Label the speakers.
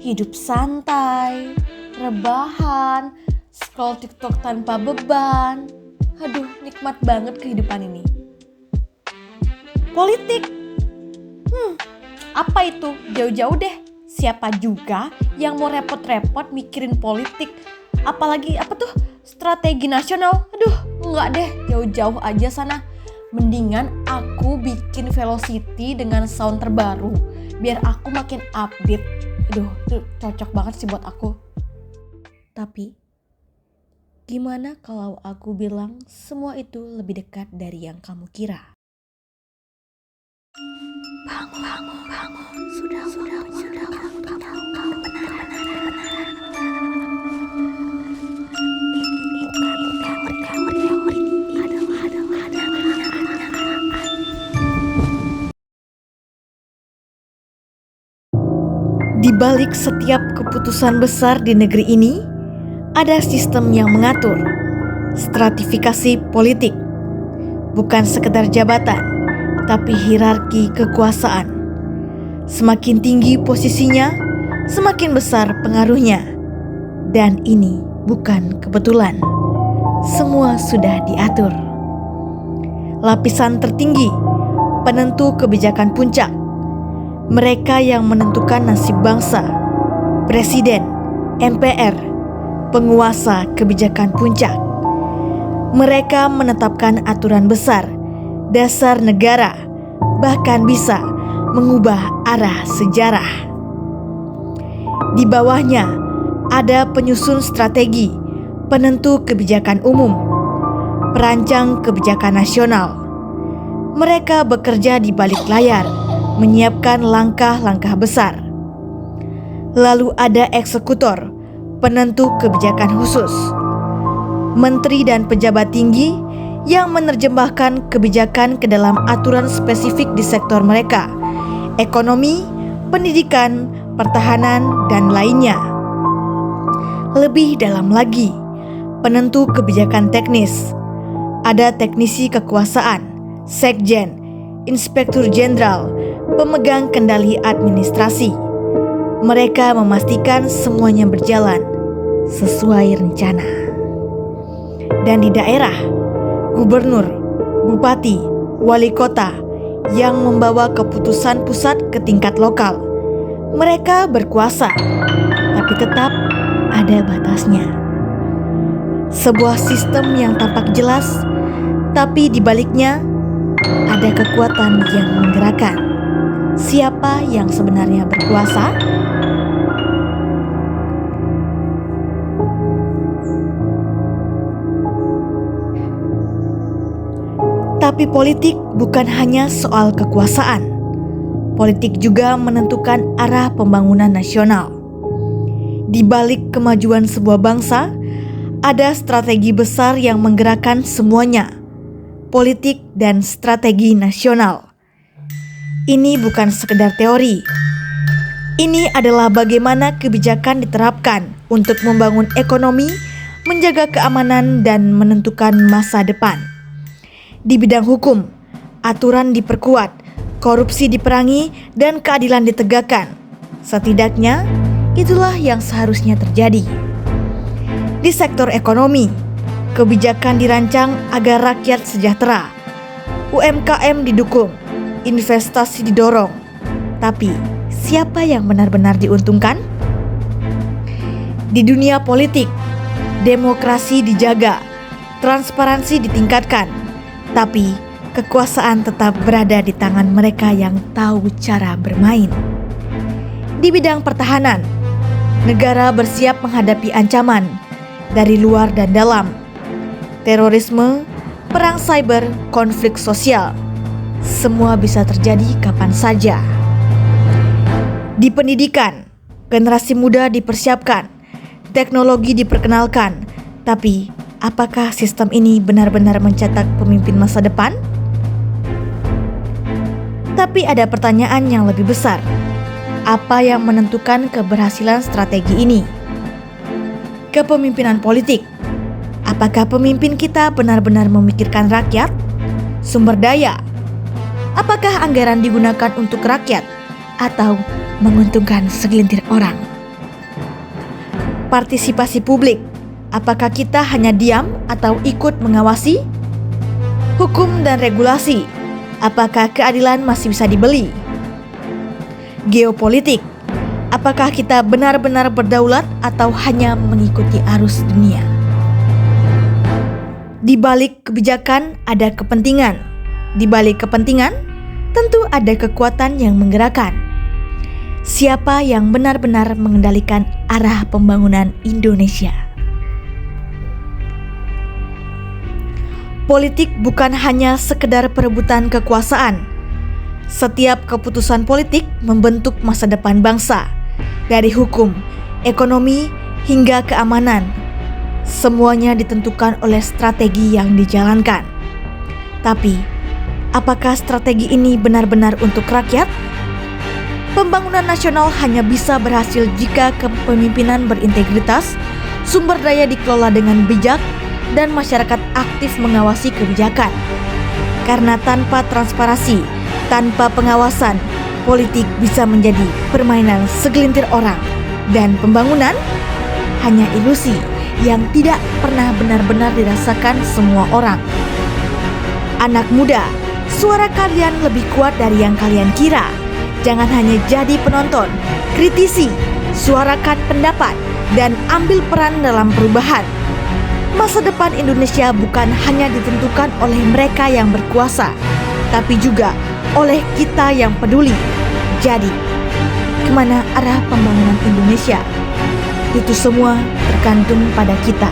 Speaker 1: Hidup santai, rebahan, scroll TikTok tanpa beban. Aduh, nikmat banget kehidupan ini. Politik. Apa itu? Jauh-jauh deh. Siapa juga yang mau repot-repot mikirin politik? Apalagi strategi nasional. Aduh, enggak deh, jauh-jauh aja sana. Mendingan aku bikin Velocity dengan sound terbaru biar aku makin update. Aduh, itu cocok banget sih buat aku. Tapi gimana kalau aku bilang semua itu lebih dekat dari yang kamu kira? Bangun, sudah kamu benar. Di balik setiap keputusan besar di negeri ini, ada sistem yang mengatur. Stratifikasi politik. Bukan sekedar jabatan, tapi hierarki kekuasaan. Semakin tinggi posisinya, semakin besar pengaruhnya. Dan ini bukan kebetulan. Semua sudah diatur. Lapisan tertinggi, penentu kebijakan puncak. Mereka yang menentukan nasib bangsa, presiden, MPR, penguasa kebijakan puncak. Mereka menetapkan aturan besar, dasar negara, bahkan bisa mengubah arah sejarah. Di bawahnya ada penyusun strategi, penentu kebijakan umum, perancang kebijakan nasional. Mereka bekerja di balik layar, menyiapkan langkah-langkah besar. Lalu ada eksekutor, penentu kebijakan khusus, menteri dan pejabat tinggi yang menerjemahkan kebijakan ke dalam aturan spesifik di sektor mereka, ekonomi, pendidikan, pertahanan, dan lainnya. Lebih dalam lagi, penentu kebijakan teknis. Ada teknisi kekuasaan, sekjen, inspektur jenderal, pemegang kendali administrasi. Mereka memastikan semuanya berjalan sesuai rencana. Dan di daerah, gubernur, bupati, wali kota yang membawa keputusan pusat ke tingkat lokal. Mereka berkuasa, tapi tetap ada batasnya. Sebuah sistem yang tampak jelas, tapi di baliknya ada kekuatan yang menggerakkan. Siapa yang sebenarnya berkuasa? Tapi politik bukan hanya soal kekuasaan. Politik juga menentukan arah pembangunan nasional. Di balik kemajuan sebuah bangsa, ada strategi besar yang menggerakkan semuanya. Politik dan strategi nasional. Ini bukan sekedar teori. Ini adalah bagaimana kebijakan diterapkan untuk membangun ekonomi, menjaga keamanan, dan menentukan masa depan. Di bidang hukum, aturan diperkuat, korupsi diperangi, dan keadilan ditegakkan. Setidaknya, itulah yang seharusnya terjadi. Di sektor ekonomi, kebijakan dirancang agar rakyat sejahtera. UMKM didukung, investasi didorong. Tapi, siapa yang benar-benar diuntungkan? Di dunia politik, demokrasi dijaga, transparansi ditingkatkan. Tapi, kekuasaan tetap berada di tangan mereka yang tahu cara bermain. Di bidang pertahanan, negara bersiap menghadapi ancaman dari luar dan dalam. Terorisme, perang cyber, konflik sosial. Semua bisa terjadi kapan saja. Di pendidikan, generasi muda dipersiapkan, teknologi diperkenalkan. Tapi, apakah sistem ini benar-benar mencetak pemimpin masa depan? Tapi ada pertanyaan yang lebih besar. Apa yang menentukan keberhasilan strategi ini? Kepemimpinan politik. Apakah pemimpin kita benar-benar memikirkan rakyat? Sumber daya. Apakah anggaran digunakan untuk rakyat? atau menguntungkan segelintir orang? Partisipasi publik, apakah kita hanya diam atau ikut mengawasi? Hukum dan regulasi, apakah keadilan masih bisa dibeli? Geopolitik, apakah kita benar-benar berdaulat atau hanya mengikuti arus dunia? Di balik kebijakan ada kepentingan. Di balik kepentingan, tentu ada kekuatan yang menggerakkan. Siapa yang benar-benar mengendalikan arah pembangunan Indonesia? Politik bukan hanya sekedar perebutan kekuasaan. Setiap keputusan politik membentuk masa depan bangsa, dari hukum, ekonomi, hingga keamanan. Semuanya ditentukan oleh strategi yang dijalankan. Tapi, apakah strategi ini benar-benar untuk rakyat? Pembangunan nasional hanya bisa berhasil jika kepemimpinan berintegritas, sumber daya dikelola dengan bijak, dan masyarakat aktif mengawasi kebijakan. Karena tanpa transparansi, tanpa pengawasan, politik bisa menjadi permainan segelintir orang, dan pembangunan hanya ilusi yang tidak pernah benar-benar dirasakan semua orang. Anak muda, suara kalian lebih kuat dari yang kalian kira. Jangan hanya jadi penonton, kritisi, suarakan pendapat, dan ambil peran dalam perubahan. Masa depan Indonesia bukan hanya ditentukan oleh mereka yang berkuasa, tapi juga oleh kita yang peduli. Jadi, kemana arah pembangunan Indonesia? Itu semua tergantung pada kita.